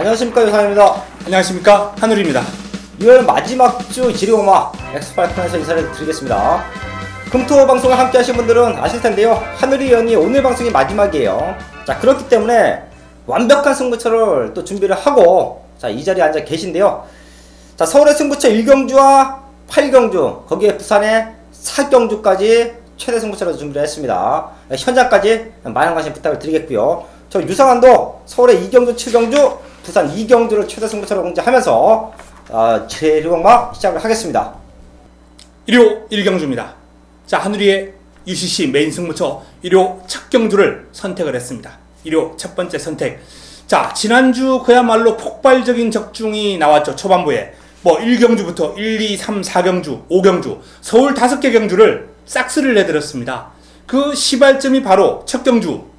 안녕하십니까, 유상입니다. 안녕하십니까, 한울입니다. 6월 마지막 주 지리고마 엑스파일 편에서 인사를 드리겠습니다. 금토 방송을 함께 하신 분들은 아실 텐데요, 한울이 의원이 오늘 방송이 마지막이에요. 자, 그렇기 때문에 완벽한 승부처를 또 준비를 하고 자, 이 자리에 앉아 계신데요. 자, 서울의 승부처 1경주와 8경주, 거기에 부산의 4경주까지 최대 승부처로 준비를 했습니다. 현장까지 많은 관심 부탁을 드리겠고요. 저 유상환도 서울의 2경주, 7경주, 부산 2경주를 최대 승부처로 공지하면서 제1경마 시작을 하겠습니다. 일요 1경주입니다. 자, 한우리의 UCC 메인 승부처 일요 첫 경주를 선택을 했습니다. 일요 첫 번째 선택. 자, 지난주 그야말로 폭발적인 적중이 나왔죠. 초반부에 뭐 1경주부터 1, 2, 3, 4경주, 5경주 서울 5개 경주를 싹쓸이를 해드렸습니다. 그 시발점이 바로 첫 경주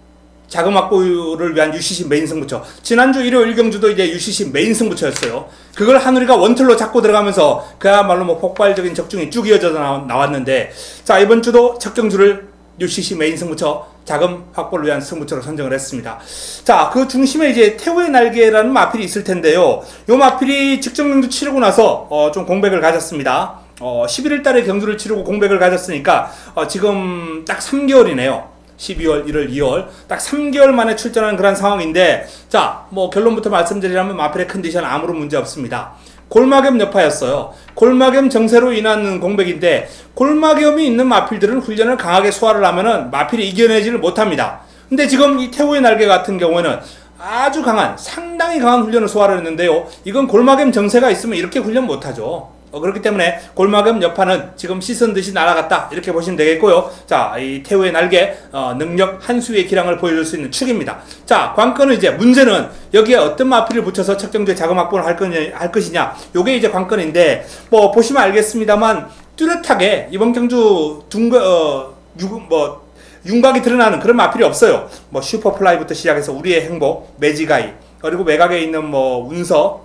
자금 확보를 위한 UCC 메인 승부처. 지난주 일요 1경주도 이제 UCC 메인 승부처였어요. 그걸 한우리가 원틀로 잡고 들어가면서 그야말로 뭐 폭발적인 적중이 쭉 이어져 나왔는데, 자, 이번 주도 첫 경주를 UCC 메인 승부처 자금 확보를 위한 승부처로 선정을 했습니다. 자, 그 중심에 이제 태우의 날개라는 마필이 있을 텐데요. 요 마필이 직전 경주 치르고 나서 좀 공백을 가졌습니다. 11월 달에 경주를 치르고 공백을 가졌으니까 지금 딱 3개월이네요. 12월, 1월, 2월 딱 3개월 만에 출전하는 그런 상황인데, 자, 뭐 결론부터 말씀드리자면 마필의 컨디션 아무런 문제 없습니다. 골마겸 여파였어요. 골마겸 정세로 인한 공백인데, 골마겸이 있는 마필들은 훈련을 강하게 소화를 하면은 마필이 이겨내지를 못합니다. 근데 지금 이 태우의 날개 같은 경우에는 아주 강한, 상당히 강한 훈련을 소화를 했는데요. 이건 골마겸 정세가 있으면 이렇게 훈련 못하죠. 그렇기 때문에 골마겸 여파는 지금 씻은 듯이 날아갔다, 이렇게 보시면 되겠고요. 자, 이 태우의 날개 능력 한 수의 기량을 보여줄 수 있는 축입니다. 자, 관건은 이제 문제는 여기에 어떤 마필을 붙여서 첫 경주에 자금 확보를 할 것이냐, 요게 이제 관건인데, 뭐 보시면 알겠습니다만 뚜렷하게 이번 경주 윤곽이 드러나는 그런 마필이 없어요. 뭐 슈퍼플라이부터 시작해서 우리의 행복, 매지가이, 그리고 외곽에 있는 뭐 운서,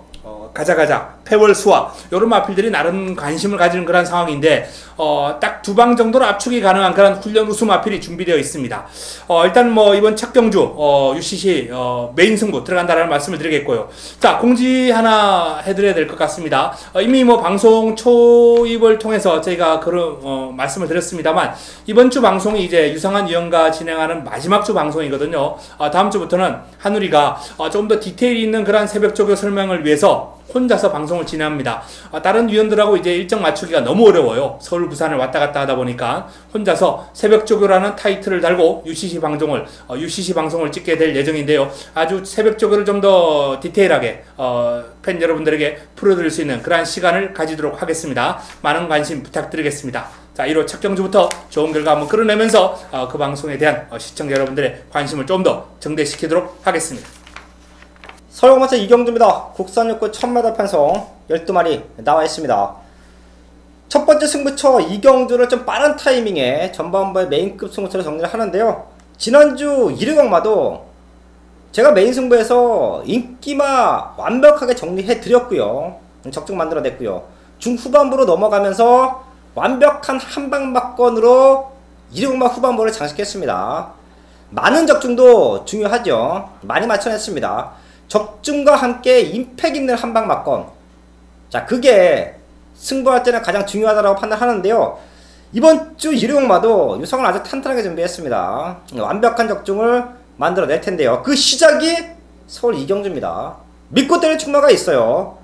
가자가자, 패월수와 이런 마필들이 나름 관심을 가지는 그런 상황인데, 딱 두 방 정도로 압축이 가능한 그런 훈련 우수 마필이 준비되어 있습니다. 일단 뭐 이번 첫 경주 UCC 메인 승부 들어간다라는 말씀을 드리겠고요. 자, 공지 하나 해드려야 될 것 같습니다. 이미 뭐 방송 초입을 통해서 저희가 그런 말씀을 드렸습니다만, 이번 주 방송이 이제 유상환 위원과 진행하는 마지막 주 방송이거든요. 다음 주부터는 한우리가 조금 더 디테일이 있는 그런 새벽 조교 설명을 위해서 혼자서 방송을 진행합니다. 다른 위원들하고 이제 일정 맞추기가 너무 어려워요. 서울, 부산을 왔다 갔다 하다 보니까 혼자서 새벽 조교라는 타이틀을 달고 UCC 방송을 찍게 될 예정인데요. 아주 새벽 조교를 좀 더 디테일하게 팬 여러분들에게 풀어드릴 수 있는 그러한 시간을 가지도록 하겠습니다. 많은 관심 부탁드리겠습니다. 자, 1호 첫 경주부터 좋은 결과 한번 끌어내면서 그 방송에 대한 시청자 여러분들의 관심을 좀 더 정대시키도록 하겠습니다. 서울공마차 2경주입니다. 국산 육구 1000m 편성 12마리 나와 있습니다. 첫 번째 승부처 2경주를 좀 빠른 타이밍에 전반부의 메인급 승부처로 정리를 하는데요. 지난주 1위경마도 제가 메인 승부에서 인기마 완벽하게 정리해 드렸고요. 적중 만들어냈고요. 중후반부로 넘어가면서 완벽한 한방막건으로 1위경마 후반부를 장식했습니다. 많은 적중도 중요하죠. 많이 맞춰냈습니다. 적중과 함께 임팩 있는 한방막건, 자, 그게 승부할 때는 가장 중요하다고 판단하는데요. 이번 주 일요일마도 유성을 아주 탄탄하게 준비했습니다. 완벽한 적중을 만들어낼 텐데요. 그 시작이 서울 2경주입니다. 믿고 때릴 충마가 있어요.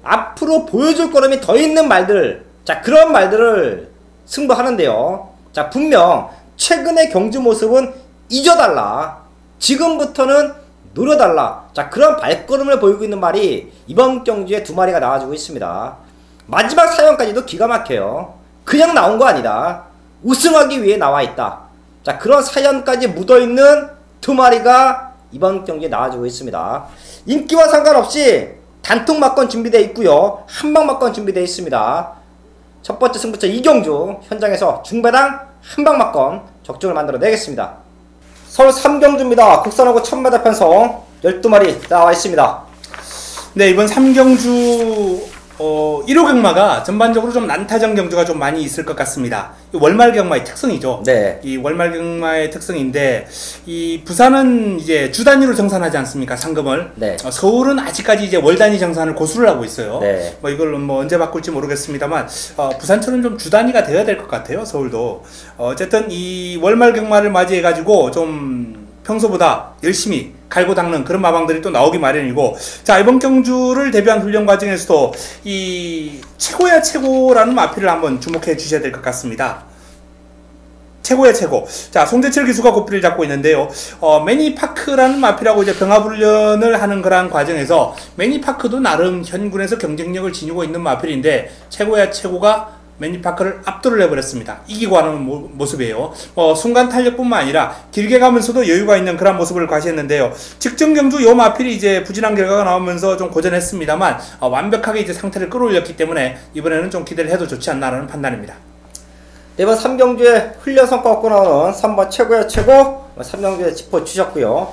앞으로 보여줄 거름이 더 있는 말들, 자, 그런 말들을 승부하는데요. 자, 분명 최근의 경주 모습은 잊어달라, 지금부터는 노려달라, 자, 그런 발걸음을 보이고 있는 말이 이번 경주에 두 마리가 나와주고 있습니다. 마지막 사연까지도 기가 막혀요. 그냥 나온 거 아니다. 우승하기 위해 나와있다. 자, 그런 사연까지 묻어있는 두 마리가 이번 경기에 나와주고 있습니다. 인기와 상관없이 단통 막건 준비되어 있고요. 한방 막건 준비되어 있습니다. 첫 번째 승부처 2경주 현장에서 중배당 한방 막건 적중을 만들어 내겠습니다. 서울 3경주입니다. 국산하고 1000m 편성 12마리 나와 있습니다. 네, 이번 3경주 1호 경마가 전반적으로 좀 난타전 경주가 좀 많이 있을 것 같습니다. 월말 경마의 특성이죠. 네. 이 월말 경마의 특성인데, 이 부산은 이제 주 단위로 정산하지 않습니까? 상금을. 네. 서울은 아직까지 이제 월 단위 정산을 고수를 하고 있어요. 네. 뭐 이걸 뭐 언제 바꿀지 모르겠습니다만, 부산처럼 좀 주 단위가 되어야 될 것 같아요. 서울도. 어쨌든 이 월말 경마를 맞이해 가지고 좀 평소보다 열심히 갈고 닦는 그런 마방들이 또 나오기 마련이고, 자, 이번 경주를 대비한 훈련 과정에서도 이 최고야 최고라는 마필을 한번 주목해 주셔야 될 것 같습니다. 최고야 최고. 자, 송재철 기수가 고삐를 잡고 있는데요. 매니파크라는 마필하고 이제 병합훈련을 하는 그런 과정에서 매니파크도 나름 현군에서 경쟁력을 지니고 있는 마필인데, 최고야 최고가 매니파크를 압도를 해버렸습니다. 이기고 하는 모습이에요. 순간 탄력뿐만 아니라 길게 가면서도 여유가 있는 그런 모습을 과시했는데요. 직전 경주 요 마필이 이제 부진한 결과가 나오면서 좀 고전했습니다만, 완벽하게 이제 상태를 끌어올렸기 때문에 이번에는 좀 기대를 해도 좋지 않나라는 판단입니다. 이번 3경주에 훈련 성과 얻고 나오는 3번 최고야 최고 3경주에 짚어주셨고요.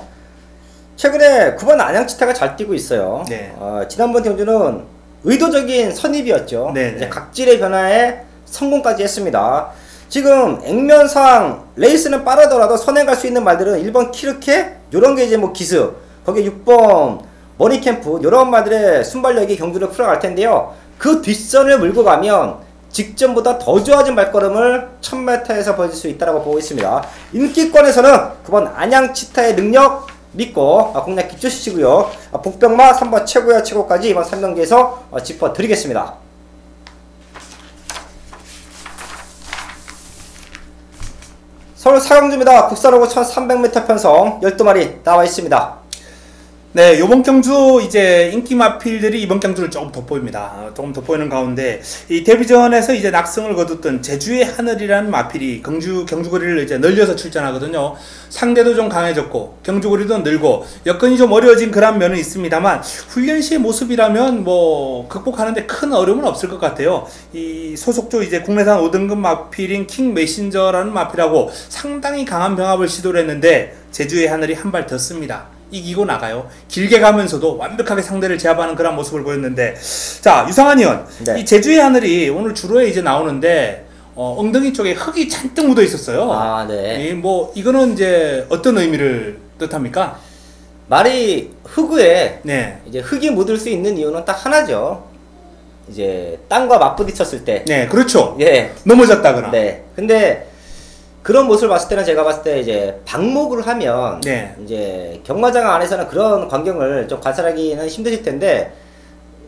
최근에 9번 안양치타가 잘 뛰고 있어요. 네. 지난번 경주는 의도적인 선입이었죠. 네, 이제 네. 각질의 변화에 성공까지 했습니다. 지금 액면상 레이스는 빠르더라도 선행갈 수 있는 말들은 1번 키르케 요런 게 이제 뭐 기습, 거기에 6번 머니캠프 요런 말들의 순발력이 경주를 풀어갈 텐데요. 그 뒷선을 몰고 가면 직전보다 더 좋아진 발걸음을 1000m에서 보여줄 수 있다고 보고 있습니다. 인기권에서는 9번 안양치타의 능력 믿고 공략 기초시키고요. 복병마 3번 최고야 최고까지 이번 3경기에서 짚어드리겠습니다. 서울 사강주입니다. 국산호구 1300m 편성 12마리 나와 있습니다. 네, 요번 경주 이제 인기 마필들이 이번 경주를 조금 돋보입니다. 조금 돋보이는 가운데 이 데뷔전에서 이제 낙승을 거뒀던 제주의 하늘이라는 마필이 경주거리를 이제 늘려서 출전하거든요. 상대도 좀 강해졌고 경주거리도 늘고 여건이 좀 어려워진 그런 면은 있습니다만, 훈련 시의 모습이라면 뭐 극복하는데 큰 어려움은 없을 것 같아요. 이 소속조 이제 국내산 5등급 마필인 킹 메신저라는 마필하고 상당히 강한 병합을 시도를 했는데 제주의 하늘이 한 발 더 씁니다. 이기고 나가요. 길게 가면서도 완벽하게 상대를 제압하는 그런 모습을 보였는데, 자, 유상한 의원, 네. 이 제주의 하늘이 오늘 주로에 이제 나오는데 엉덩이 쪽에 흙이 잔뜩 묻어 있었어요. 아, 네. 이거는 이제 어떤 의미를 뜻합니까? 말이 흙에 네, 이제 흙이 묻을 수 있는 이유는 딱 하나죠. 이제 땅과 맞부딪혔을 때. 네, 그렇죠. 예. 넘어졌다거나. 네. 근데 그런 모습을 봤을 때는 제가 봤을 때 이제 방목을 하면 네. 이제 경마장 안에서는 그런 광경을 좀 관찰하기는 힘드실 텐데,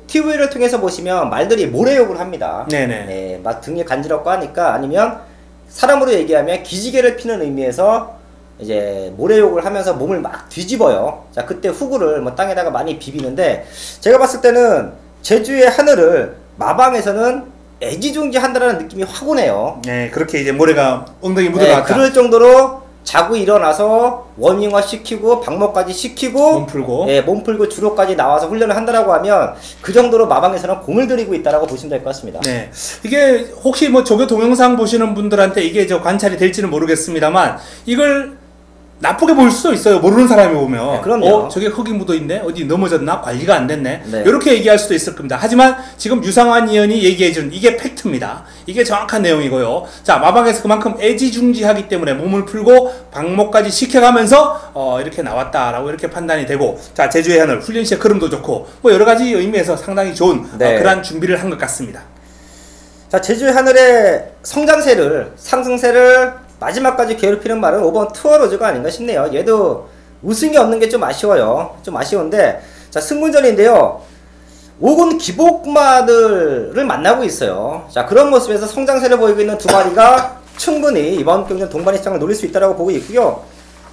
TV를 통해서 보시면 말들이 모래욕을 합니다. 네네. 네, 막 등이 간지럽고 하니까, 아니면 사람으로 얘기하면 기지개를 피는 의미에서 이제 모래욕을 하면서 몸을 막 뒤집어요. 자, 그때 후구를 뭐 땅에다가 많이 비비는데, 제가 봤을 때는 제주의 하늘을 마방에서는 애지중지 한다는 느낌이 확 오네요. 네, 그렇게 이제 모래가 엉덩이 묻어나왔다. 네, 그럴 정도로 자고 일어나서 워밍업 시키고 방목까지 시키고 몸 풀고. 네, 몸 풀고 주로까지 나와서 훈련을 한다라고 하면 그 정도로 마방에서는 공을 들이고 있다라고 보시면 될 것 같습니다. 네, 이게 혹시 뭐 조교 동영상 보시는 분들한테 이게 저 관찰이 될지는 모르겠습니다만, 이걸 나쁘게 볼 수도 있어요. 모르는 사람이 보면. 네, 그럼요. 저게 흙이 묻어 있네. 어디 넘어졌나? 관리가 안 됐네. 네. 이렇게 얘기할 수도 있을 겁니다. 하지만 지금 유상환 의원이 얘기해준 이게 팩트입니다. 이게 정확한 내용이고요. 자, 마방에서 그만큼 애지중지하기 때문에 몸을 풀고 방목까지 시켜가면서 이렇게 나왔다라고 이렇게 판단이 되고, 자, 제주의 하늘 훈련 시의 흐름도 좋고 뭐 여러 가지 의미에서 상당히 좋은 네. 그러한 준비를 한 것 같습니다. 자, 제주의 하늘의 성장세를, 상승세를 마지막까지 괴롭히는 말은 5번 투어로즈가 아닌가 싶네요. 얘도 우승이 없는 게 좀 아쉬워요. 좀 아쉬운데, 자, 승문전인데요. 5군 기복마들을 만나고 있어요. 자, 그런 모습에서 성장세를 보이고 있는 두 마리가 충분히 이번 경기는 동반 입장을 노릴 수 있다고 보고 있고요.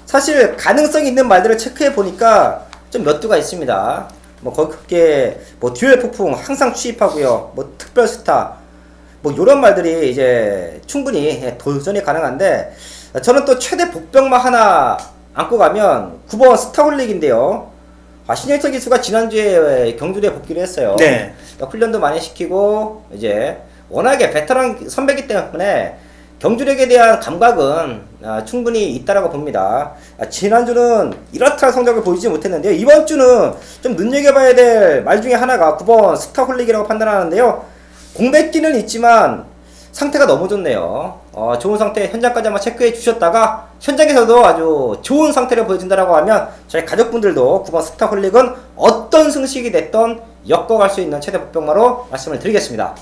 사실 가능성 있는 말들을 체크해 보니까 좀 몇 두가 있습니다. 뭐 거기에 뭐 듀얼 폭풍 항상 취입하고요. 뭐 특별 스타, 뭐 요런 말들이 이제 충분히 도전이 가능한데, 저는 또 최대 복병마 하나 안고 가면 9번 스타홀릭인데요. 신영철 기수가 지난주에 경주대에 복귀를 했어요. 네. 훈련도 많이 시키고 이제 워낙에 베테랑 선배기 때문에 경주력에 대한 감각은 충분히 있다라고 봅니다. 지난주는 이렇다 할 성적을 보이지 못했는데요. 이번 주는 좀 눈여겨봐야 될 말 중에 하나가 9번 스타홀릭이라고 판단하는데요. 공백기는 있지만 상태가 너무 좋네요. 좋은 상태 현장까지 한번 체크해 주셨다가 현장에서도 아주 좋은 상태를 보여준다라고 하면 저희 가족분들도 9번 스타홀릭은 어떤 승식이 됐던 엮어갈 수 있는 최대 복병마로 말씀을 드리겠습니다.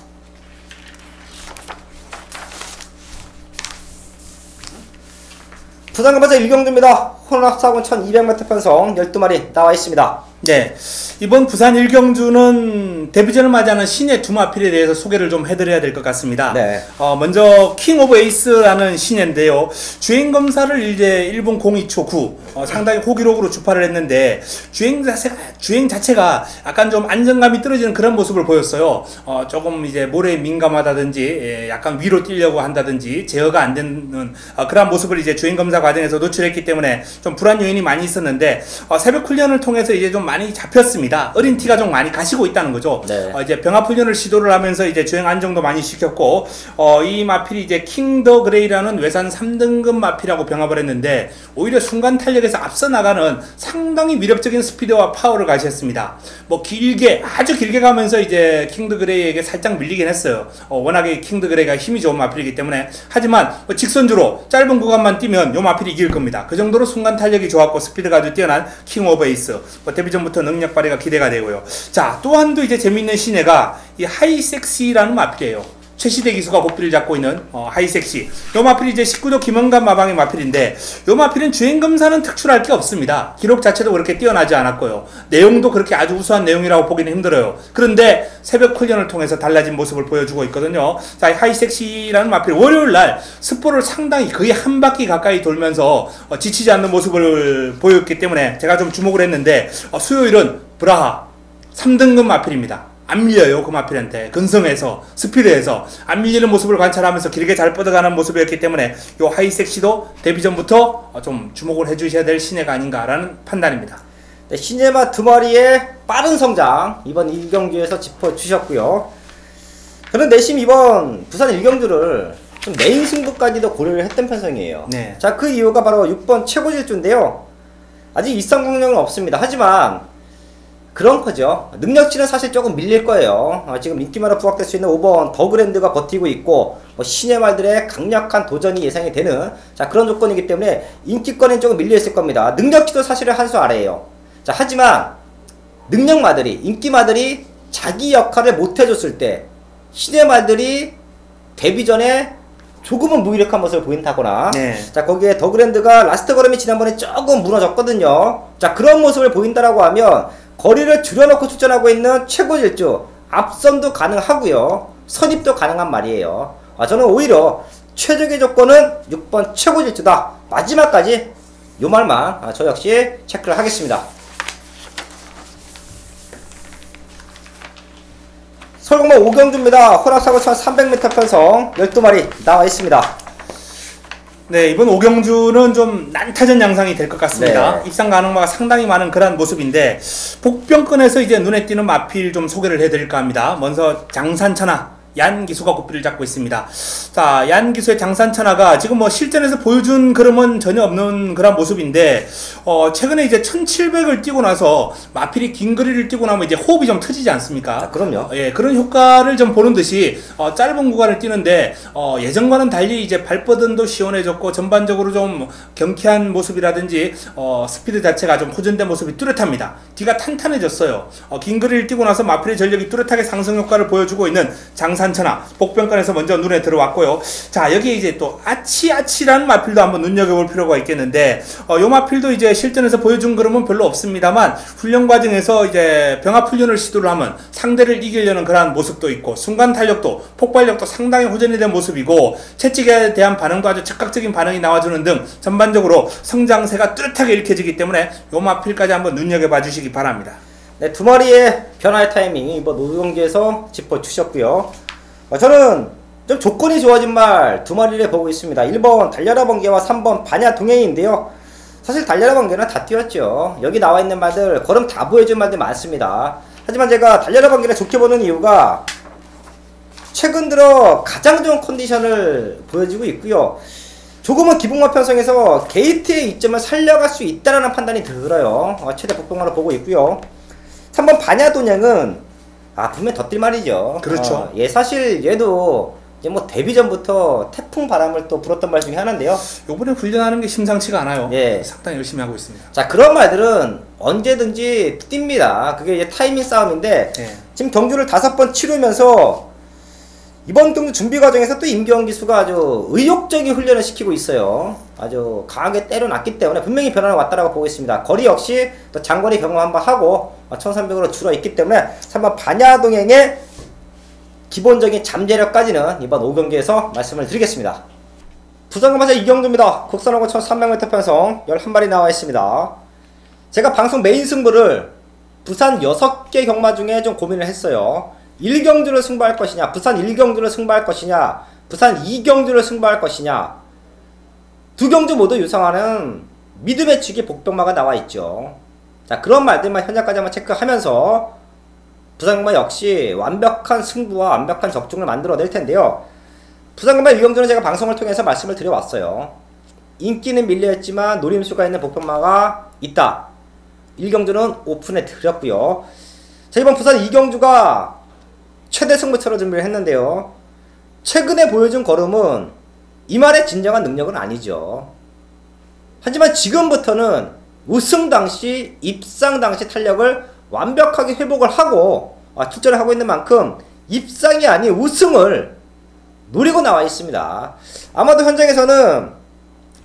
부산간마사 1경주입니다. 혼합사군 1200m 편성 12마리 나와 있습니다. 네, 이번 부산 1경주는 데뷔전을 맞이하는 신예 두 마필에 대해서 소개를 좀 해드려야 될 것 같습니다. 네. 먼저 킹 오브 에이스라는 신예인데요. 주행 검사를 이제 일본 02초 9 상당히 호기록으로 주파를 했는데 주행 자체가 약간 좀 안정감이 떨어지는 그런 모습을 보였어요. 조금 이제 모래에 민감하다든지 약간 위로 뛰려고 한다든지 제어가 안 되는 그런 모습을 이제 주행 검사 과정에서 노출했기 때문에 좀 불안 요인이 많이 있었는데 새벽 훈련을 통해서 이제 좀 많이 잡혔습니다. 어린 티가 좀 많이 가시고 있다는 거죠. 네. 이제 병합 훈련을 시도를 하면서 이제 주행 안정도 많이 시켰고, 이 마필이 이제 킹더 그레이라는 외산 3등급 마필하고 병합을 했는데, 오히려 순간 탄력에서 앞서 나가는 상당히 위력적인 스피드와 파워를 가지셨습니다. 뭐 아주 길게 가면서 이제 킹더 그레이에게 살짝 밀리긴 했어요. 워낙에 킹더 그레이가 힘이 좋은 마필이기 때문에. 하지만 뭐 직선주로 짧은 구간만 뛰면 요 마필이 이길 겁니다. 그 정도로 순간 탄력이 좋았고 스피드가 아주 뛰어난 킹 오브 에이스. 데뷔전부터 능력 발휘가 기대가 되고요. 자, 또한도 이제 재밌는 신예가 이 하이섹시라는 마필이에요. 최시대 기수가 고삐를 잡고 있는 하이섹시. 요 마필이 이제 19도 김원감 마방의 마필인데 요 마필은 주행검사는 특출할 게 없습니다. 기록 자체도 그렇게 뛰어나지 않았고요. 내용도 그렇게 아주 우수한 내용이라고 보기는 힘들어요. 그런데 새벽 훈련을 통해서 달라진 모습을 보여주고 있거든요. 자, 하이섹시라는 마필 월요일날 스포를 상당히 거의 한 바퀴 가까이 돌면서 지치지 않는 모습을 보였기 때문에 제가 좀 주목을 했는데 수요일은 브라하 3등급 마필입니다. 안 밀려요. 그 마필한테 근성에서 스피드에서 안 밀리는 모습을 관찰하면서 길게 잘 뻗어가는 모습이었기 때문에 요 하이섹시도 데뷔전부터 좀 주목을 해주셔야 될 신예가 아닌가라는 판단입니다. 네, 신예마 두 마리의 빠른 성장 이번 1경주에서 짚어주셨고요. 저는 내심 이번 부산 1경주를 좀 메인 승부까지도 고려를 했던 편성이에요. 네. 자, 그 이유가 바로 6번 최고질주인데요. 아직 입상 경력은 없습니다. 하지만 그런 거죠. 능력치는 사실 조금 밀릴 거예요. 지금 인기마로 부각될 수 있는 5번 더그랜드가 버티고 있고 신예 말들의 강력한 도전이 예상이 되는 그런 조건이기 때문에 인기권은 조금 밀려있을 겁니다. 능력치도 사실은 한 수 아래에요. 자, 하지만 능력마들이 인기마들이 자기 역할을 못해줬을 때 신예 말들이 데뷔전에 조금은 무기력한 모습을 보인다거나 네. 자, 거기에 더그랜드가 라스트 걸음이 지난번에 조금 무너졌거든요. 자, 그런 모습을 보인다라고 하면 거리를 줄여놓고 출전하고 있는 최고질주 앞선도 가능하고요. 선입도 가능한 말이에요. 저는 오히려 최적의 조건은 6번 최고질주다. 마지막까지 요 말만 저 역시 체크를 하겠습니다. 설공모 5경주입니다. 혼합사고 1300m 편성 12마리 나와 있습니다. 네, 이번 5경주는 좀 난타전 양상이 될 것 같습니다. 네. 입상 가능마가 상당히 많은 그런 모습인데 복병권에서 이제 눈에 띄는 마필 좀 소개를 해드릴까 합니다. 먼저 장산천하 얀 기수가 고삐를 잡고 있습니다. 자, 얀 기수의 장산천하가 지금 뭐 실전에서 보여준 그림은 전혀 없는 그런 모습인데 최근에 이제 1700을 뛰고 나서 마필이 긴 거리를 뛰고 나면 이제 호흡이 좀 터지지 않습니까? 그럼요. 예, 그런 효과를 좀 보는 듯이 짧은 구간을 뛰는데 예전과는 달리 이제 발버든도 시원해졌고 전반적으로 좀 경쾌한 모습이라든지 스피드 자체가 좀 호전된 모습이 뚜렷합니다. 뒤가 탄탄해졌어요. 긴 거리를 뛰고 나서 마필의 전력이 뚜렷하게 상승 효과를 보여주고 있는 장산천하 복병권에서 먼저 눈에 들어왔고요. 자, 여기에 이제 또 아치라는 마필도 한번 눈여겨볼 필요가 있겠는데 요 마필도 이제 실전에서 보여준 그림은 별로 없습니다만 훈련 과정에서 이제 병합 훈련을 시도를 하면 상대를 이기려는 그러한 모습도 있고 순간 탄력도 폭발력도 상당히 호전이 된 모습이고 채찍에 대한 반응도 아주 즉각적인 반응이 나와주는 등 전반적으로 성장세가 뚜렷하게 읽혀지기 때문에 요 마필까지 한번 눈여겨봐 주시기 바랍니다. 네, 두 마리의 변화의 타이밍 이번 5경기에서 짚어주셨고요. 저는 좀 조건이 좋아진 말 두 마리를 보고 있습니다. 1번 달려라 번개와 3번 반야 동행인데요. 사실 달려라 번개는 다 뛰었죠. 여기 나와 있는 말들 걸음 다 보여준 말들 많습니다. 하지만 제가 달려라 번개를 좋게 보는 이유가 최근 들어 가장 좋은 컨디션을 보여주고 있고요. 조금은 기복마 편성에서 게이트의 이점을 살려갈 수 있다는 판단이 들어요. 최대 복병마로 보고 있고요. 3번 반야돈양은 분명 덧들 말이죠. 그렇죠. 예, 사실 얘도 이제 뭐 데뷔 전부터 태풍 바람을 또 불었던 말 중에 하나인데요. 요번에 훈련하는 게 심상치가 않아요. 예. 상당히 열심히 하고 있습니다. 자, 그런 말들은 언제든지 뜁니다. 그게 이제 타이밍 싸움인데 예. 지금 경주를 5번 치르면서 이번 경주 준비 과정에서 또 임경원 기수가 아주 의욕적인 훈련을 시키고 있어요. 아주 강하게 때려놨기 때문에 분명히 변화가 왔다라고 보고 있습니다. 거리 역시 또 장거리 경험 한번 하고 1300으로 줄어 있기 때문에 3번 반야동행의 기본적인 잠재력까지는 이번 5경기에서 말씀을 드리겠습니다. 부산검마사 이경주입니다. 국산하고 1300m 편성 11마리 나와 있습니다. 제가 방송 메인 승부를 부산 6개 경마 중에 좀 고민을 했어요. 1경주를 승부할 것이냐, 부산 1경주를 승부할 것이냐, 부산 2경주를 승부할 것이냐. 두 경주 모두 유상하는 미드의 축이 복병마가 나와 있죠. 자, 그런 말들만 현재까지 한번 체크하면서 부산경마 역시 완벽한 승부와 완벽한 적중을 만들어 낼 텐데요. 부산경마 1경주는 제가 방송을 통해서 말씀을 드려왔어요. 인기는 밀려있지만 노림수가 있는 복병마가 있다. 1경주는 오픈해 드렸고요. 자, 이번 부산 2경주가 최대 승부처로 준비를 했는데요. 최근에 보여준 걸음은 이 말의 진정한 능력은 아니죠. 하지만 지금부터는 우승 당시, 입상 당시 탄력을 완벽하게 회복을 하고 출전을 하고 있는 만큼 입상이 아닌 우승을 노리고 나와 있습니다. 아마도 현장에서는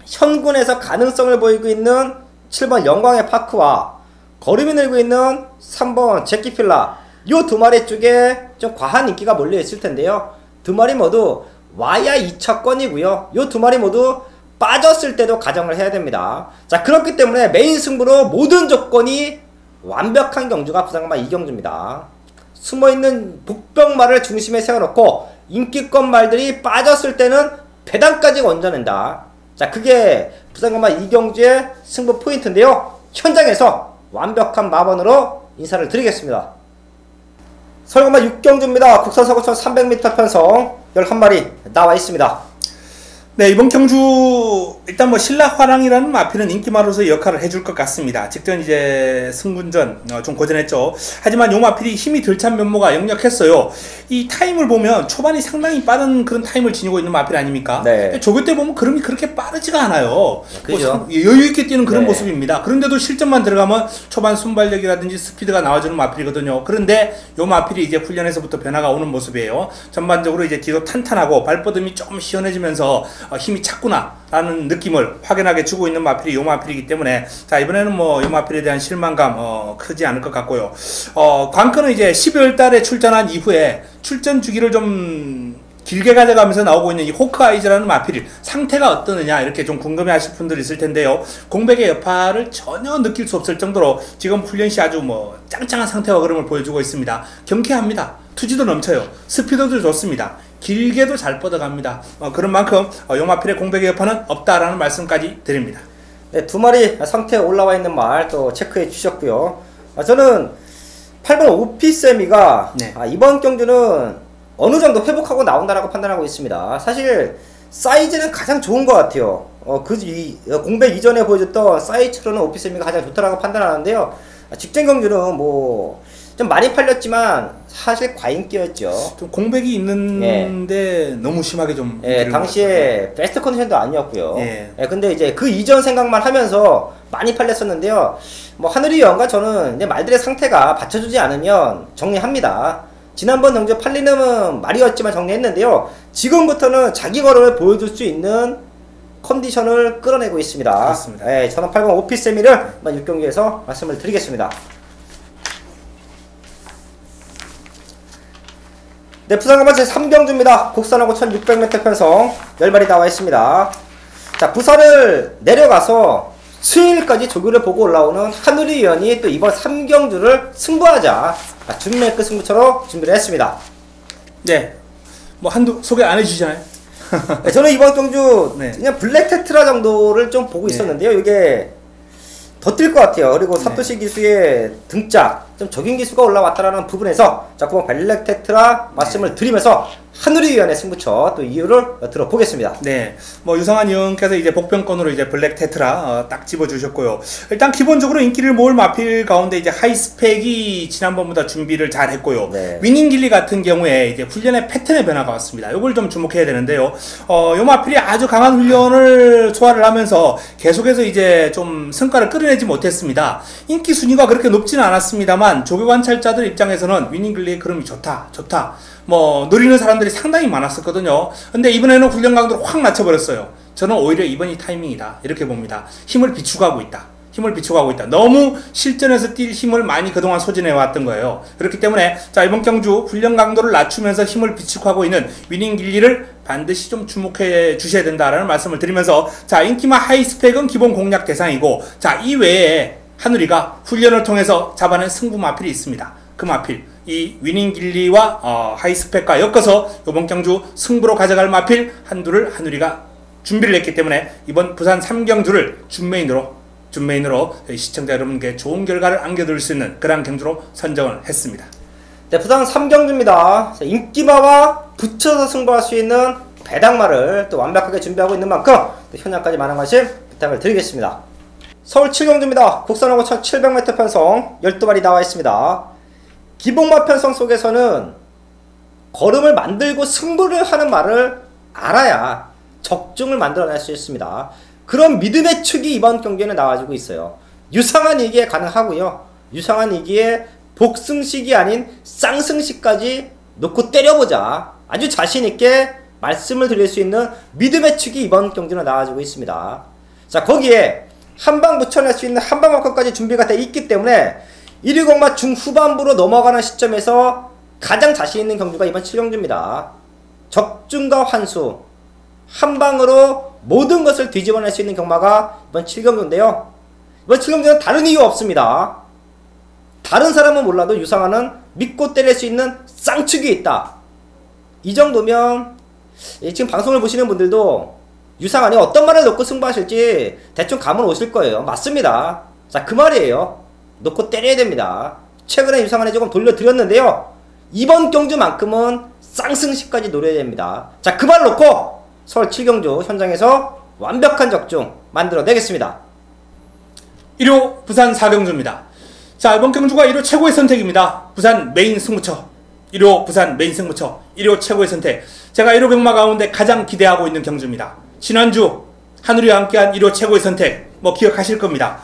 현군에서 가능성을 보이고 있는 7번 영광의 파크와 걸음이 늘고 있는 3번 제키필라, 요 두 마리 쪽에 좀 과한 인기가 몰려 있을 텐데요. 두 마리 모두 와야 2차권이고요. 요 두 마리 모두 빠졌을 때도 가정을 해야 됩니다. 자, 그렇기 때문에 메인 승부로 모든 조건이 완벽한 경주가 부산경마 2경주입니다. 숨어있는 복병마를 중심에 세워놓고 인기권 말들이 빠졌을 때는 배당까지 얹어낸다. 자, 그게 부산경마 2경주의 승부 포인트인데요. 현장에서 완벽한 마번으로 인사를 드리겠습니다. 서울경마 6경주입니다. 국산서구천 300m 편성 11마리 나와 있습니다. 네, 이번 경주 일단 뭐 신라화랑이라는 마필은 인기마로서의 역할을 해줄 것 같습니다. 직전 이제 승군전 좀 고전했죠. 하지만 요 마필이 힘이 덜 찬 면모가 역력했어요. 이 타임을 보면 초반이 상당히 빠른 그런 타임을 지니고 있는 마필 아닙니까? 네. 조교 때 보면 걸음이 그렇게 빠르지가 않아요. 그죠. 뭐 여유있게 뛰는 그런 네. 모습입니다. 그런데도 실전만 들어가면 초반 순발력이라든지 스피드가 나와주는 마필이거든요. 그런데 요 마필이 이제 훈련에서부터 변화가 오는 모습이에요. 전반적으로 이제 뒤도 탄탄하고 발뻗음이 조금 시원해지면서 힘이 찼구나 라는 느낌을 확연하게 주고 있는 마필이 요 마필이기 때문에 자, 이번에는 뭐 요 마필에 대한 실망감 크지 않을 것 같고요. 관건은 이제 12월 달에 출전한 이후에 출전 주기를 좀 길게 가져가면서 나오고 있는 이 호크아이즈라는 마필 상태가 어떠느냐 이렇게 좀 궁금해 하실 분들이 있을 텐데요. 공백의 여파를 전혀 느낄 수 없을 정도로 지금 훈련시 아주 뭐 짱짱한 상태와 걸음을 보여주고 있습니다. 경쾌합니다. 투지도 넘쳐요. 스피드도 좋습니다. 길게도 잘 뻗어갑니다. 그런 만큼 요 마필의 공백의 여파는 없다라는 말씀까지 드립니다. 네, 두 마리 상태에 올라와 있는 말 또 체크해 주셨고요. 저는 8번 오피세미가 네. 이번 경주는 어느 정도 회복하고 나온다라고 판단하고 있습니다. 사실 사이즈는 가장 좋은 것 같아요. 공백 이전에 보여줬던 사이즈로는 오피세미가 가장 좋다라고 판단하는데요. 직전 경주는 뭐 좀 많이 팔렸지만 사실 과인기였죠. 좀 공백이 있는데 너무 심하게 좀 당시에 베스트 컨디션도 아니었고요. 예. 근데 이제 그 이전 생각만 하면서 많이 팔렸었는데요. 뭐 하늘이 여왕과 저는 이제 말들의 상태가 받쳐주지 않으면 정리합니다. 지난번 경주 팔리는 말이었지만 정리했는데요. 지금부터는 자기 걸음을 보여줄 수 있는 컨디션을 끌어내고 있습니다. 그렇습니다. 저는 8번 오피세미를 6경기에서 말씀을 드리겠습니다. 네, 부산경마 제3경주입니다. 국산하고 1600m 편성 10마리 나와 있습니다. 자, 부산을 내려가서 수요일까지 조교를 보고 올라오는 한우리 위원이 또 이번 3경주를 승부하자 준비매크 승부처로 준비를 했습니다. 네, 뭐 한두 소개 안 해주시나요? 네, 저는 이번 경주 네. 그냥 블랙 테트라 정도를 좀 보고 있었는데요. 이게 더 뛸 것 같아요. 그리고 사토시 기수의 등짝, 좀 적인 기수가 올라왔다라는 부분에서 자, 그럼 블랙 테트라 말씀을 드리면서 한우리위원회 승부처 또 이유를 들어보겠습니다. 네, 뭐 유상한 의원께서 이제 복병권으로 이제 블랙 테트라 딱 집어주셨고요. 일단 기본적으로 인기를 모을 마필 가운데 이제 하이스펙이 지난번보다 준비를 잘 했고요. 네. 위닝길리 같은 경우에 이제 훈련의 패턴의 변화가 왔습니다. 이걸 좀 주목해야 되는데요. 요 마필이 아주 강한 훈련을 소화를 하면서 계속해서 이제 좀 성과를 끌어내지 못했습니다. 인기 순위가 그렇게 높지는 않았습니다만 조교 관찰자들 입장에서는 위닝길리의 그림이 좋다. 뭐 노리는 사람들이 상당히 많았었거든요. 근데 이번에는 훈련 강도를 확 낮춰버렸어요. 저는 오히려 이번이 타이밍이다 이렇게 봅니다. 힘을 비축하고 있다. 너무 실전에서 뛸 힘을 많이 그동안 소진해 왔던 거예요. 그렇기 때문에 자, 이번 경주 훈련 강도를 낮추면서 힘을 비축하고 있는 위닝길리를 반드시 좀 주목해 주셔야 된다라는 말씀을 드리면서, 자, 인기마 하이스펙은 기본 공략 대상이고, 자, 이 외에 한우리가 훈련을 통해서 잡아낸 승부 마필이 있습니다. 그 마필, 이 위닝길리와 하이스펙과 엮어서 이번 경주 승부로 가져갈 마필 한두를 한우리가 준비를 했기 때문에 이번 부산 3경주를 준메인으로 시청자 여러분께 좋은 결과를 안겨드릴 수 있는 그런 경주로 선정을 했습니다. 네, 부산 3경주입니다. 인기마와 붙여서 승부할 수 있는 배당마를 또 완벽하게 준비하고 있는 만큼 또 현장까지 많은 관심 부탁을 드리겠습니다. 서울 7경주입니다. 국산하고 1700m 편성 12마리 나와 있습니다. 기복마 편성 속에서는 걸음을 만들고 승부를 하는 말을 알아야 적중을 만들어낼 수 있습니다. 그런 믿음의 축이 이번 경기에는 나와주고 있어요. 유상한 이기에 가능하고요. 유상한 이기에 복승식이 아닌 쌍승식까지 놓고 때려보자. 아주 자신있게 말씀을 드릴 수 있는 믿음의 축이 이번 경기는 나와주고 있습니다. 자, 거기에 한방 붙여낼 수 있는 한방워커까지 준비가 돼 있기 때문에 1위 공마 중후반부로 넘어가는 시점에서 가장 자신있는 경주가 이번 7경주입니다. 적중과 환수 한방으로 모든 것을 뒤집어낼 수 있는 경마가 이번 7경주인데요. 이번 7경주는 다른 이유 없습니다. 다른 사람은 몰라도 유상한은 믿고 때릴 수 있는 쌍축이 있다. 이 정도면 지금 방송을 보시는 분들도 유상한이 어떤 말을 놓고 승부하실지 대충 감은 오실 거예요. 맞습니다. 자, 그 말이에요. 놓고 때려야 됩니다. 최근에 유상한이 조금 돌려드렸는데요. 이번 경주만큼은 쌍승식까지 노려야 됩니다. 자, 그 말 놓고 서울 7경주 현장에서 완벽한 적중 만들어내겠습니다. 1호 부산 4경주입니다. 자, 이번 경주가 1호 최고의 선택입니다. 부산 메인 승부처 1호 부산 메인 승부처 1호 최고의 선택. 제가 1호 경마 가운데 가장 기대하고 있는 경주입니다. 지난주 한우리와 함께한 1호 최고의 선택 뭐 기억하실 겁니다.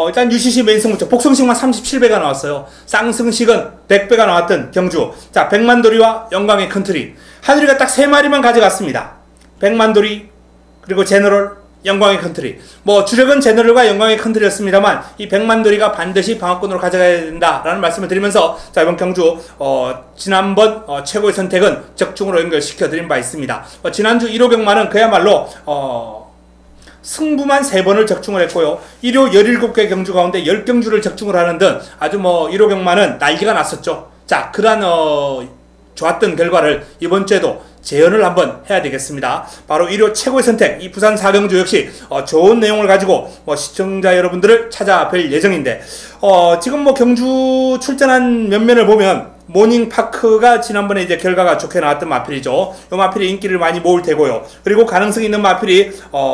일단 UCC 메인 승부처 복승식만 37배가 나왔어요. 쌍승식은 100배가 나왔던 경주. 자, 백만도리와 영광의 컨트리. 한우리가 딱 3마리만 가져갔습니다. 백만도리, 그리고 제너럴, 영광의 컨트리. 뭐 주력은 제너럴과 영광의 컨트리였습니다만 이 백만도리가 반드시 방어권으로 가져가야 된다라는 말씀을 드리면서, 자, 이번 경주 지난번 최고의 선택은 적중으로 연결시켜 드린 바 있습니다. 지난주 1호 경마는 그야말로 승부만 3번을 적중을 했고요. 1호 17개 경주 가운데 10경주를 적중을 하는 등 아주 뭐 1호 경마는 난리가 났었죠. 자, 그러한 좋았던 결과를 이번 주에도 재현을 한번 해야 되겠습니다. 바로 1호 최고의 선택, 이 부산 4경주 역시 좋은 내용을 가지고 시청자 여러분들을 찾아뵐 예정인데, 지금 뭐 경주 출전한 면면을 보면 모닝파크가 지난번에 이제 결과가 좋게 나왔던 마필이죠. 이 마필이 인기를 많이 모을 테고요. 그리고 가능성이 있는 마필이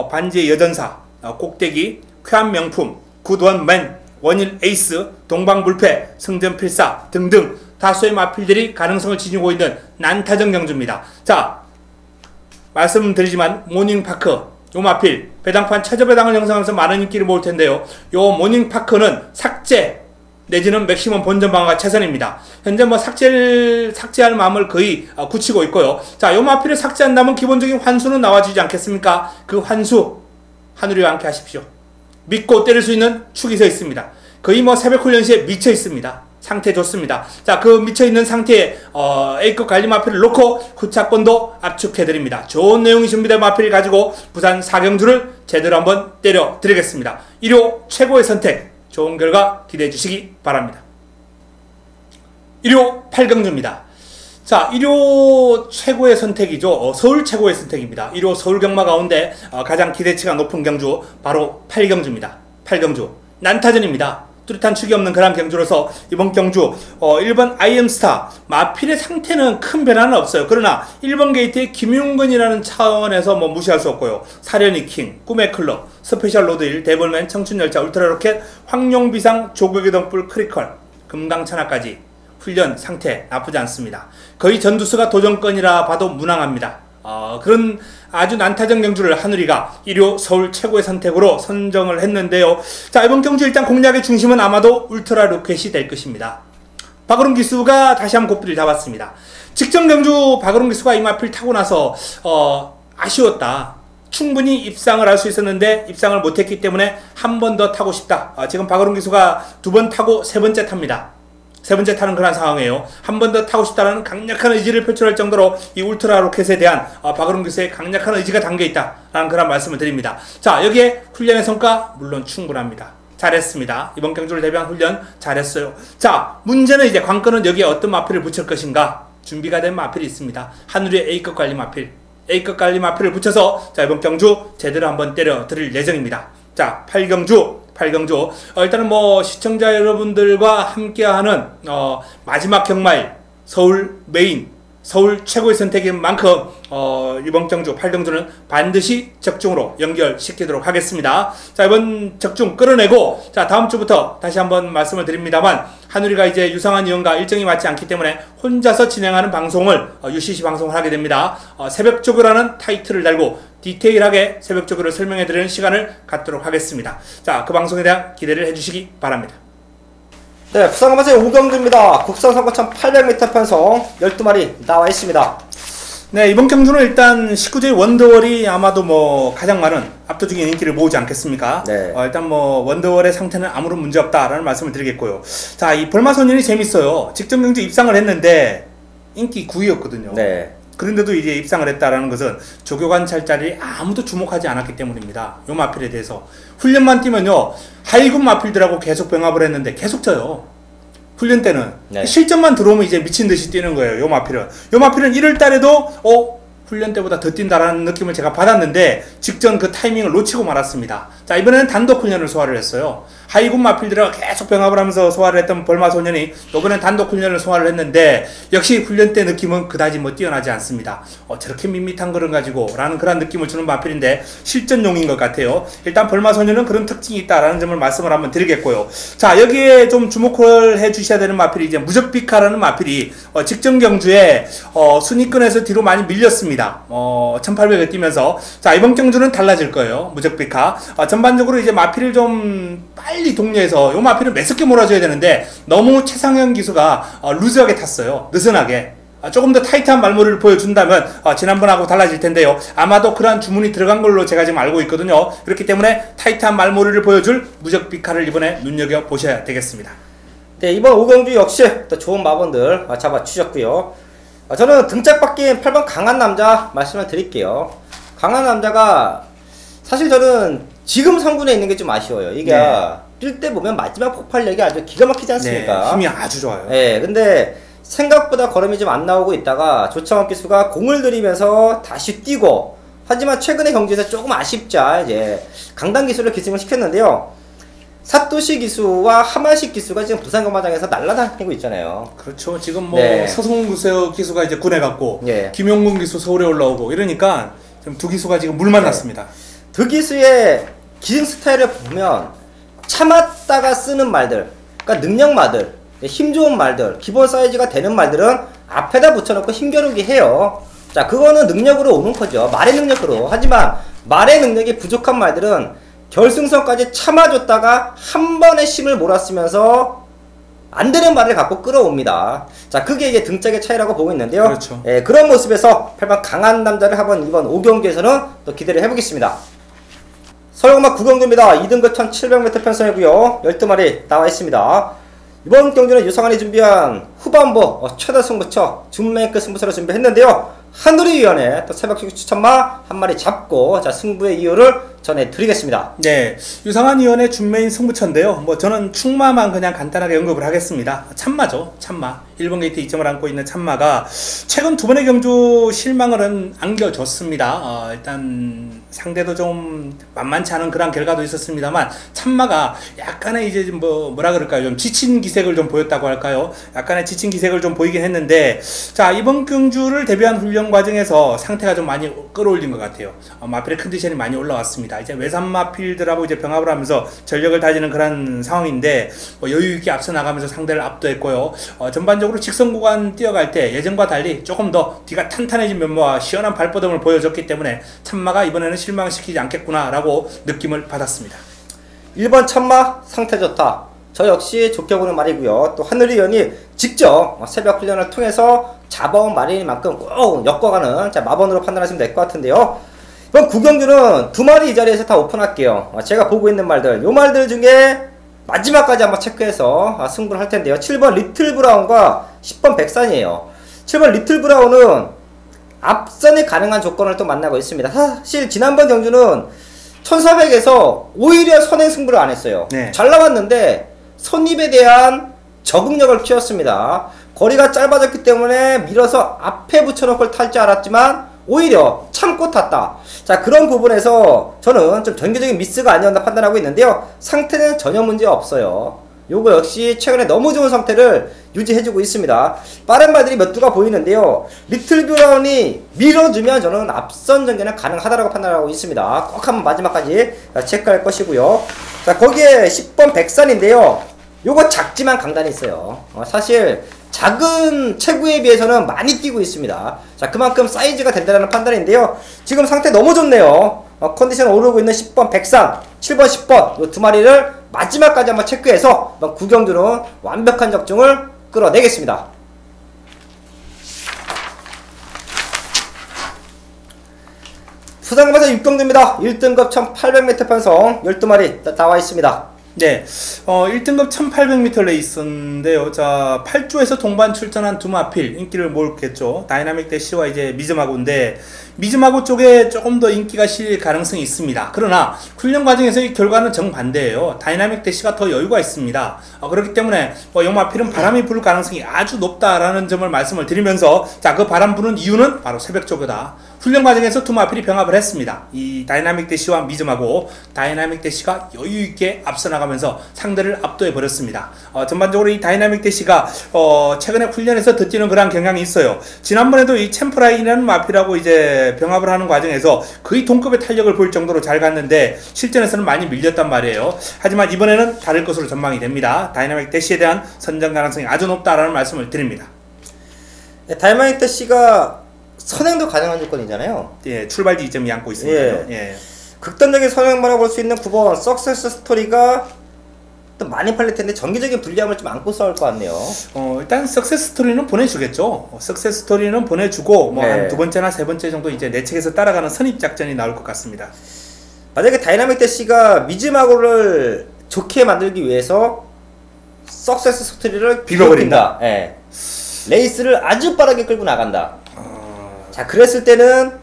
반지의 여전사, 꼭대기, 쾌한명품, 굿원맨, 원일 에이스, 동방불패, 승전필사 등등 다수의 마필들이 가능성을 지니고 있는 난타전 경주입니다. 자, 말씀드리지만 모닝파크, 요 마필 배당판 최저배당을 형성하면서 많은 인기를 모을 텐데요. 요 모닝파크는 삭제 내지는 맥시멈 본전 방어가 최선입니다. 현재 뭐 삭제할 마음을 거의 굳히고 있고요. 자, 요 마필을 삭제한다면 기본적인 환수는 나와주지 않겠습니까? 그 환수 한우리와 함께 하십시오. 믿고 때릴 수 있는 축이 서 있습니다. 거의 뭐 새벽 훈련 시에 미쳐 있습니다. 상태 좋습니다. 자, 그 미쳐있는 상태에 A급 관리 마필을 놓고 후차권도 압축해드립니다. 좋은 내용이 준비된 마필을 가지고 부산 4경주를 제대로 한번 때려 드리겠습니다. 1호 최고의 선택, 좋은 결과 기대해 주시기 바랍니다. 1호 8경주입니다. 자, 1호 최고의 선택이죠. 서울 최고의 선택입니다. 1호 서울 경마 가운데 가장 기대치가 높은 경주 바로 8경주입니다. 8경주 난타전입니다. 뚜렷한 축이 없는 그런 경주로서 이번 경주 1번 IM스타 마필의 상태는 큰 변화는 없어요. 그러나 1번 게이트의 김용근이라는 차원에서 뭐 무시할 수 없고요. 사려니 킹, 꿈의 클럽, 스페셜 로드1, 데블맨, 청춘열차, 울트라로켓, 황룡비상, 조국의 등불, 크리컬, 금강천하까지 훈련 상태 나쁘지 않습니다. 거의 전두수가 도전권이라 봐도 무난합니다. 그런 아주 난타전 경주를 한우리가 1호 서울 최고의 선택으로 선정을 했는데요. 자, 이번 경주 일단 공략의 중심은 아마도 울트라 로켓이 될 것입니다. 박으름 기수가 다시 한번 고삐를 잡았습니다. 직전 경주 박으름 기수가 이 마필 타고 나서 아쉬웠다. 충분히 입상을 할 수 있었는데 입상을 못했기 때문에 한 번 더 타고 싶다. 지금 박으름 기수가 2번 타고 3번째 탑니다. 3번째 타는 그런 상황이에요. 한 번 더 타고 싶다는 강력한 의지를 표출할 정도로 이 울트라 로켓에 대한 박으름 기수의 강력한 의지가 담겨있다라는 그런 말씀을 드립니다. 자, 여기에 훈련의 성과 물론 충분합니다. 잘했습니다. 이번 경주를 대비한 훈련 잘했어요. 자, 문제는 이제 관건은 여기에 어떤 마필을 붙일 것인가. 준비가 된 마필이 있습니다. 한우리의 A급 관리 마필, A급 관리 마필을 붙여서 자, 이번 경주 제대로 한번 때려 드릴 예정입니다. 자, 8경주 일단은 뭐 시청자 여러분들과 함께하는 마지막 경마일 서울 메인, 서울 최고의 선택인 만큼 이번 경주 8경주는 반드시 적중으로 연결시키도록 하겠습니다. 자, 이번 적중 끌어내고 자, 다음 주부터 다시 한번 말씀을 드립니다만 한우리가 이제 유상한 위원과 일정이 맞지 않기 때문에 혼자서 진행하는 방송을 UCC 방송을 하게 됩니다. 새벽 조교라는 타이틀을 달고 디테일하게 새벽 조교를 설명해 드리는 시간을 갖도록 하겠습니다. 자, 그 방송에 대한 기대를 해주시기 바랍니다. 네, 부산간마제 5경주입니다. 국산 선거천 800m 편성 12마리 나와 있습니다. 네, 이번 경주는 일단 19제 원더월이 아마도 뭐 가장 많은 압도적인 인기를 모으지 않겠습니까? 네. 일단 뭐 원더월의 상태는 아무런 문제 없다라는 말씀을 드리겠고요. 자, 이 벌마소년이 재밌어요. 직전 경주 입상을 했는데 인기 9위였거든요. 네. 그런데도 이제 입상을 했다라는 것은 조교관찰자리 아무도 주목하지 않았기 때문입니다. 요 마필에 대해서. 훈련만 뛰면요, 하이군 마필들하고 계속 병합을 했는데 계속 져요. 훈련 때는. 네. 실전만 들어오면 이제 미친듯이 뛰는 거예요. 요 마필은 1월 달에도 훈련 때보다 더 뛴다라는 느낌을 제가 받았는데 직전 그 타이밍을 놓치고 말았습니다. 자, 이번에는 단독 훈련을 소화를 했어요. 하이군 마필들하고 계속 병합을 하면서 소화를 했던 벌마소년이 이번엔 단독 훈련을 소화를 했는데 역시 훈련 때 느낌은 그다지 뭐 뛰어나지 않습니다. 저렇게 밋밋한 거를 가지고 라는 그런 느낌을 주는 마필인데 실전용인 것 같아요. 일단 벌마소년은 그런 특징이 있다라는 점을 말씀을 한번 드리겠고요. 자, 여기에 좀 주목을 해 주셔야 되는 마필이 이제 무적비카라는 마필이 직전 경주에 순위권에서 뒤로 많이 밀렸습니다. 1800을 뛰면서 자, 이번 경주는 달라질 거예요. 무적비카 전반적으로 이제 마필을 좀 빨리 독려해서 요 마필을 매섭게 몰아줘야 되는데 너무 최상현 기수가 루즈하게 탔어요. 느슨하게. 조금 더 타이트한 말머리를 보여준다면 지난번하고 달라질 텐데요. 아마도 그러한 주문이 들어간 걸로 제가 지금 알고 있거든요. 그렇기 때문에 타이트한 말머리를 보여줄 무적비카를 이번에 눈여겨보셔야 되겠습니다. 네, 이번 5경주 역시 또 좋은 마번들 잡아주셨고요. 저는 등짝 바뀐 8번 강한 남자 말씀을 드릴게요. 강한 남자가 사실 저는 지금 성군에 있는 게 좀 아쉬워요. 이게 뛸 때 보면 마지막 폭발력이 아주 기가 막히지 않습니까? 네, 힘이 아주 좋아요. 네, 근데 생각보다 걸음이 좀 안 나오고 있다가 조창원 기수가 공을 들이면서 다시 뛰고, 하지만 최근의 경기에서 조금 아쉽자 이제 강당 기수를 기승을 시켰는데요. 사토시 기수와 하마시 기수가 지금 부산검마장에서 날아다니고 있잖아요. 그렇죠. 지금 뭐 네. 서성훈 기수가 이제 군에 갔고 예. 김용gun 기수 서울에 올라오고 이러니까 지금 두 기수가 지금 물 만났습니다. 두 기수의 기승 스타일을 보면 참았다가 쓰는 말들, 그러니까 능력 말들, 힘 좋은 말들, 기본 사이즈가 되는 말들은 앞에다 붙여놓고 힘겨루기 해요. 자, 그거는 능력으로 오는 거죠. 말의 능력으로. 하지만 말의 능력이 부족한 말들은 결승선까지 참아줬다가 한 번에 힘을 몰아쓰면서 안 되는 말을 갖고 끌어옵니다. 자, 그게 이제 등짝의 차이라고 보고 있는데요. 그렇죠. 예, 그런 모습에서 8번 강한 남자를 한번 이번 5경기에서는 또 기대를 해보겠습니다. 서울공마 9경주입니다. 2등급 1700m 편성이고요. 12마리 나와 있습니다. 이번 경기는 유상환이 준비한 후반부 최다 승부처 준메이크 승부처를 준비했는데요. 한우리위원회 또 새벽 추천마 한 마리 잡고 자, 승부의 이유를 전해드리겠습니다. 네, 유상한 위원의 준메인 승부처인데요. 뭐 저는 충마만 그냥 간단하게 언급을 하겠습니다. 참마죠, 참마. 1번 게이트 2점을 안고 있는 참마가 최근 두 번의 경주 실망을 안겨줬습니다. 일단 상대도 좀 만만치 않은 그런 결과도 있었습니다만 참마가 약간의 이제 뭐라 그럴까요? 좀 지친 기색을 좀 보였다고 할까요? 약간의 지친 기색을 좀 보이긴 했는데, 자, 이번 경주를 대비한 훈련 과정에서 상태가 좀 많이 끌어올린 것 같아요. 마필의 컨디션이 많이 올라왔습니다. 이제 외산 마필들하고 이제 병합을 하면서 전력을 다지는 그런 상황인데, 여유 있게 앞서 나가면서 상대를 압도했고요. 전반적으로 직선 구간 뛰어갈 때 예전과 달리 조금 더 뒤가 탄탄해진 면모와 시원한 발버둥을 보여줬기 때문에 참마가 이번에는 실망시키지 않겠구나 라고 느낌을 받았습니다. 1번 참마 상태 좋다. 저 역시 좋게 보는 말이고요. 또 하늘이 연이 직접 새벽 훈련을 통해서 잡아온 말이니만큼 꼭 엮어가는 마번으로 판단하시면 될 것 같은데요. 이번 구경주는 두 마리 이 자리에서 다 오픈할게요. 제가 보고 있는 말들, 요 말들 중에 마지막까지 한번 체크해서 승부를 할 텐데요. 7번 리틀 브라운과 10번 백산이에요. 7번 리틀 브라운은 앞선이 가능한 조건을 또 만나고 있습니다. 사실 지난번 경주는 1400에서 오히려 선행 승부를 안 했어요. 네. 잘 나왔는데 선입에 대한 적응력을 키웠습니다. 거리가 짧아졌기 때문에 밀어서 앞에 붙여놓고 탈 줄 알았지만 오히려 참고 탔다. 자, 그런 부분에서 저는 좀 전개적인 미스가 아니었나 판단하고 있는데요. 상태는 전혀 문제 없어요. 요거 역시 최근에 너무 좋은 상태를 유지해주고 있습니다. 빠른 말들이 몇 두가 보이는데요. 리틀 브라운이 밀어주면 저는 앞선 전개는 가능하다고 판단하고 있습니다. 꼭 한번 마지막까지 체크할 것이고요. 자, 거기에 10번 백산인데요. 요거 작지만 강단이 있어요. 사실 작은 체구에 비해서는 많이 뛰고 있습니다. 자, 그만큼 사이즈가 된다는 판단인데요. 지금 상태 너무 좋네요. 컨디션 오르고 있는 10번 백산, 7번 10번 요 두 마리를 마지막까지 한번 체크해서 구경주는 완벽한 적중을 끌어내겠습니다. 부산금에서 6경주입니다. 1등급 1800m 편성 12마리 나와 있습니다. 네, 1등급 1800m 레이스인데요. 자, 8조에서 동반 출전한 두 마필 인기를 모을겠죠. 다이나믹 대시와 이제 미즈마고인데, 미즈마고 쪽에 조금 더 인기가 실릴 가능성이 있습니다. 그러나 훈련 과정에서의 결과는 정반대예요. 다이나믹 대시가 더 여유가 있습니다. 그렇기 때문에 이 마필은 바람이 불 가능성이 아주 높다라는 점을 말씀을 드리면서, 자, 그 바람 부는 이유는 바로 새벽 쪽이다. 훈련 과정에서 두 마필이 병합을 했습니다. 이 다이나믹 대시와 미즈마고, 다이나믹 대시가 여유있게 앞서 나가면서 상대를 압도해 버렸습니다. 전반적으로 이 다이나믹 대시가 최근에 훈련에서 더 뛰는 그런 경향이 있어요. 지난번에도 이 챔프라인이라는 마필하고 이제 병합을 하는 과정에서 거의 동급의 탄력을 보일 정도로 잘 갔는데 실전에서는 많이 밀렸단 말이에요. 하지만 이번에는 다를 것으로 전망이 됩니다. 다이나믹 대시에 대한 선전 가능성이 아주 높다라는 말씀을 드립니다. 네, 다이나믹 대시가 선행도 가능한 조건이잖아요. 예, 출발 지점이 안고 있습니다. 예. 극단적인 선행만 볼 수 있는 9번 석세스 스토리가 또 많이 팔릴 텐데 전기적인 불리함을 좀 안고 싸울 것 같네요. 일단 석세스 스토리는 보내주겠죠. 석세스 스토리는 보내주고 뭐 한 두 번째나 세 번째 정도 이제 내측에서 따라가는 선입 작전이 나올 것 같습니다. 만약에 다이나믹 대시가 미즈마고를 좋게 만들기 위해서 석세스 스토리를 비벼버린다. 예. 레이스를 아주 빠르게 끌고 나간다. 자, 그랬을 때는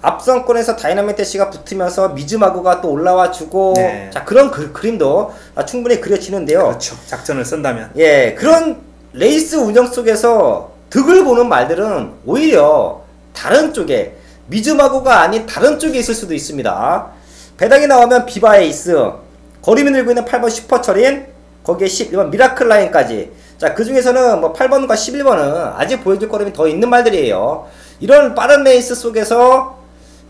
앞선권에서 다이나믹 대시가 붙으면서 미즈마고가 또 올라와 주고, 네. 자, 그런 그림도 충분히 그려지는데요. 그렇죠. 작전을 쓴다면. 예, 그런 레이스 운영 속에서 득을 보는 말들은 오히려 다른 쪽에, 미즈마고가 아닌 다른 쪽에 있을 수도 있습니다. 배당이 나오면 비바 에이스, 거리면 들고 있는 8번 슈퍼철인, 거기에 11번 미라클 라인까지. 자, 그 중에서는 뭐 8번과 11번은 아직 보여줄 거름이 더 있는 말들이에요. 이런 빠른 레이스 속에서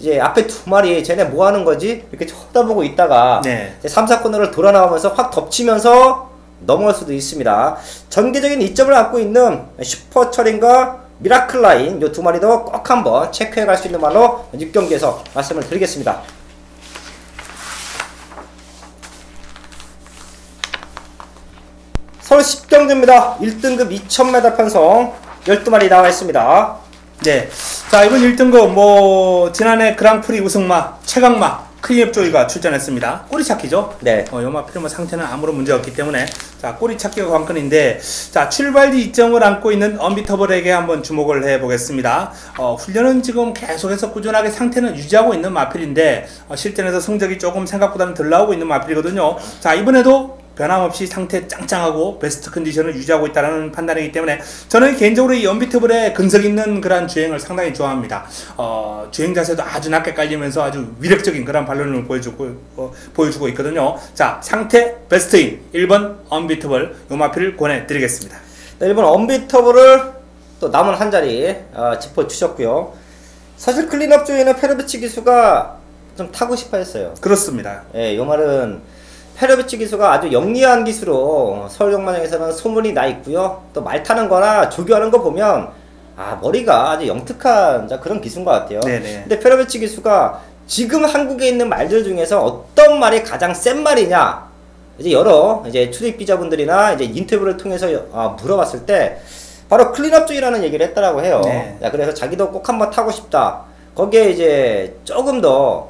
이제 앞에 두 마리 쟤네 뭐 하는 거지? 이렇게 쳐다보고 있다가 네. 이제 3, 4코너를 돌아 나오면서 확 덮치면서 넘어갈 수도 있습니다. 전개적인 이점을 안고 있는 슈퍼철인과 미라클 라인 이 두 마리도 꼭 한번 체크해 갈 수 있는 말로 6경기에서 말씀을 드리겠습니다. 서울 10경주입니다. 1등급 2000m 편성 12마리 나와 있습니다. 네. 자, 이번 1등급, 지난해 그랑프리 우승마, 최강마, 클린업 조이가 출전했습니다. 꼬리 찾기죠? 네. 요마필은 상태는 아무런 문제 없기 때문에 자 꼬리 찾기가 관건인데 자 출발지 이점을 안고 있는 언비터블에게 한번 주목을 해보겠습니다. 훈련은 지금 계속해서 꾸준하게 상태는 유지하고 있는 마필인데 실전에서 성적이 조금 생각보다는 덜 나오고 있는 마필이거든요. 자 이번에도 변함없이 상태 짱짱하고 베스트 컨디션을 유지하고 있다는 판단이기 때문에 저는 개인적으로 이 언비터블의 근석 있는 그런 주행을 상당히 좋아합니다. 주행 자세도 아주 낮게 깔리면서 아주 위력적인 그런 반론을 보여주고 있거든요. 자 상태 베스트인 1번 언비터블 요마필을 권해드리겠습니다. 네, 1번 언비터블을 또 남은 한 자리 짚어주셨고요. 사실 클린업 조이는 페로비치 기수가 좀 타고 싶어 했어요. 그렇습니다. 예, 요 말은 페로비치 기수가 아주 영리한 기수로 서울경마장에서는 소문이 나 있고요. 또 말 타는 거나 조교하는 거 보면 머리가 아주 영특한 그런 기수인 것 같아요. 네네. 근데 페로비치 기수가 지금 한국에 있는 말들 중에서 어떤 말이 가장 센 말이냐, 이제 여러 출입 기자분들이나 인터뷰를 통해서 물어봤을 때 바로 클린업 조이라는 얘기를 했다라고 해요. 네. 그래서 자기도 꼭 한번 타고 싶다. 거기에 조금 더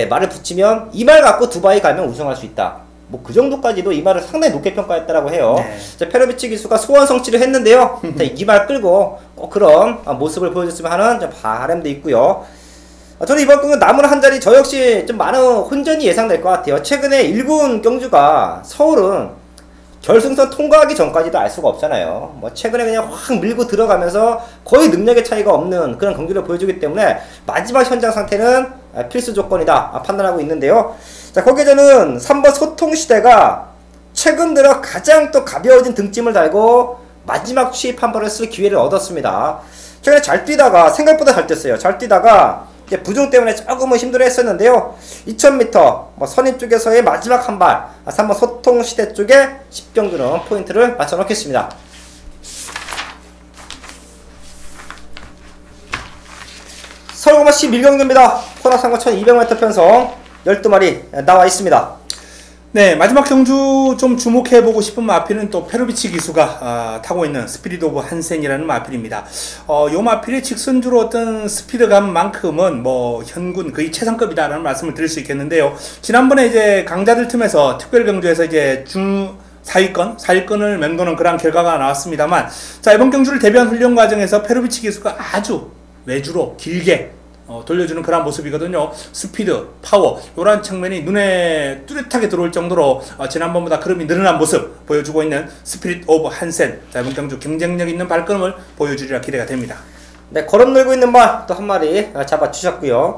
말을 붙이면 이 말 갖고 두바이 가면 우승할 수 있다. 뭐 그 정도까지도 이 말을 상당히 높게 평가했다라고 해요. 네. 페로비치 기수가 소원 성취를 했는데요. 이 말 끌고 꼭 그런 모습을 보여줬으면 하는 바람도 있고요. 저는 이번 경기 남은 한 자리 저 역시 좀 많은 혼전이 예상될 것 같아요. 최근에 1군 경주가 서울은 결승선 통과하기 전까지도 알 수가 없잖아요. 뭐 최근에 그냥 확 밀고 들어가면서 거의 능력의 차이가 없는 그런 경기를 보여주기 때문에 마지막 현장 상태는 필수 조건이다 판단하고 있는데요. 자, 거기에 저는 3번 소통시대가 최근 들어 가장 또 가벼워진 등짐을 달고 마지막 취입 한 번을 쓸 기회를 얻었습니다. 최근에 잘 뛰다가 생각보다 잘 뛰었어요. 잘 뛰다가 이제 부종 때문에 조금은 힘들어 했었는데요. 2000m 선임 쪽에서의 마지막 한 발 3번 소통시대 쪽에 10경주는 포인트를 맞춰 놓겠습니다. 서울고마 11경주입니다. 코너상고 1200m 편성 12마리 나와 있습니다. 네, 마지막 경주 좀 주목해보고 싶은 마필은 또 페로비치 기수가 타고 있는 스피릿 오브 한센이라는 마필입니다. 요 마필의 직선주로 어떤 스피드감만큼은 뭐 현군 거의 최상급이다라는 말씀을 드릴 수 있겠는데요. 지난번에 이제 강자들 틈에서 특별 경주에서 이제 4위권을 맹도는 그런 결과가 나왔습니다만, 자 이번 경주를 대비한 훈련 과정에서 페로비치 기수가 아주 외주로 길게 돌려주는 그런 모습이거든요. 스피드, 파워 이런 측면이 눈에 뚜렷하게 들어올 정도로 지난번보다 걸음이 늘어난 모습 보여주고 있는 스피릿 오브 한센. 자, 이번 경주 경쟁력 있는 발걸음을 보여주리라 기대가 됩니다. 네, 걸음 늘고 있는 말 또 한 마리 잡아주셨고요.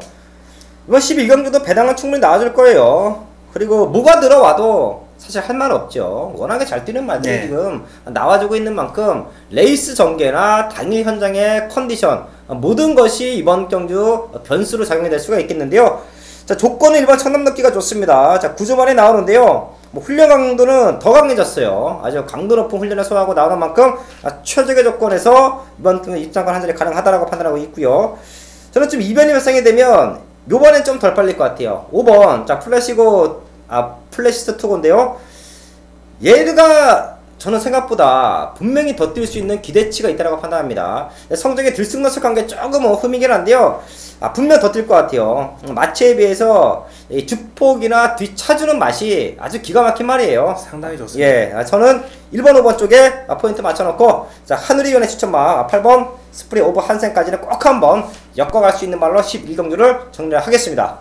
이번 12경주도 배당은 충분히 나와줄 거예요. 그리고 뭐가 들어와도 사실 할 말 없죠. 워낙에 잘 뛰는 말들이 네. 지금 나와주고 있는 만큼 레이스 전개나 당일 현장의 컨디션 모든 것이 이번 경주 변수로 작용이 될 수가 있겠는데요. 자, 조건은 1번 청남넘기가 좋습니다. 자, 9주 만에 나오는데요. 뭐 훈련 강도는 더 강해졌어요. 아주 강도 높은 훈련을 소화하고 나오는 만큼 최적의 조건에서 이번 경주 입장권 한 자리 가능하다라고 판단하고 있고요. 저는 좀 이변이 발생이 되면 요번엔 좀 덜 빨릴 것 같아요. 5번 자 플래시스 투고인데요. 얘가 저는 생각보다 분명히 더 뛸 수 있는 기대치가 있다고 판단합니다. 성적의 들쑥날쑥한 게 조금 흠이긴 한데요. 분명 더 뛸 것 같아요. 마체에 비해서 이 주폭이나 뒤차주는 맛이 아주 기가 막힌 말이에요. 상당히 좋습니다. 예, 저는 1번, 5번 쪽에 포인트 맞춰놓고 자 하늘이위원회 추천마 8번 스프리 오브 한센까지는 꼭 한번 엮어갈 수 있는 말로 11경주를 정리를 하겠습니다.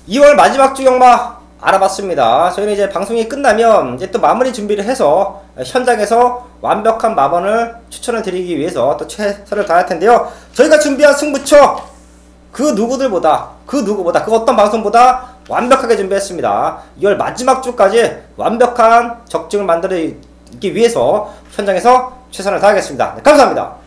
2월 마지막 주 경마 알아봤습니다. 저희는 이제 방송이 끝나면 이제 또 마무리 준비를 해서 현장에서 완벽한 마번을 추천을 드리기 위해서 또 최선을 다할 텐데요. 저희가 준비한 승부처 그 누구보다 그 어떤 방송보다 완벽하게 준비했습니다. 2월 마지막 주까지 완벽한 적중을 만들기 위해서 현장에서 최선을 다하겠습니다. 네, 감사합니다.